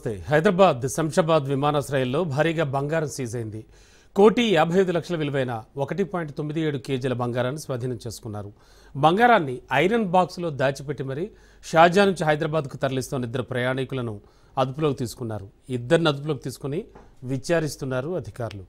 నమస్తే. హైదరాబాద్ శంషాబాద్ విమానాశ్రయంలో భారీగా బంగారం సీజ్ అయింది. 1,55,00,000 విలువైన 1.97 కేజీల బంగారాన్ని స్వాధీనం చేసుకున్నారు. బంగారాన్ని ఐరన్ బాక్స్లో దాచిపెట్టి మరీ షార్జా నుంచి హైదరాబాద్కు తరలిస్తున్న ఇద్దరు ప్రయాణికులను అదుపులోకి తీసుకున్నారు. ఇద్దరిని అదుపులోకి తీసుకుని విచారిస్తున్నారు అధికారులు.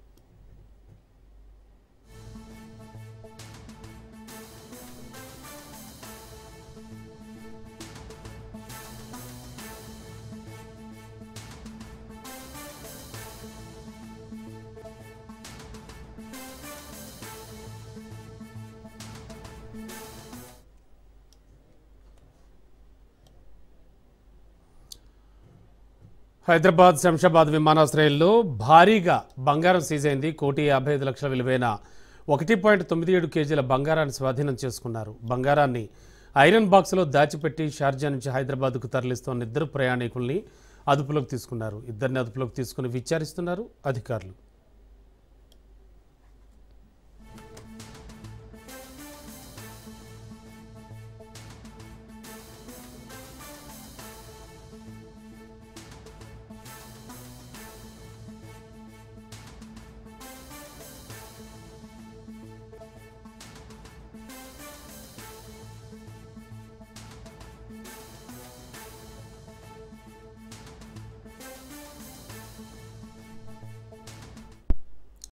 హైదరాబాద్ శంషాబాద్ విమానాశ్రయంలో భారీగా బంగారం సీజ్ అయింది. 1,55,00,000 విలువైన 1.97 కేజీల బంగారాన్ని స్వాధీనం చేసుకున్నారు. బంగారాన్ని ఐరన్ బాక్స్లో దాచిపెట్టి షార్జా నుంచి హైదరాబాద్కు తరలిస్తున్న ఇద్దరు ప్రయాణికుల్ని అదుపులోకి తీసుకున్నారు. ఇద్దరిని అదుపులోకి తీసుకుని విచారిస్తున్నారు అధికారులు.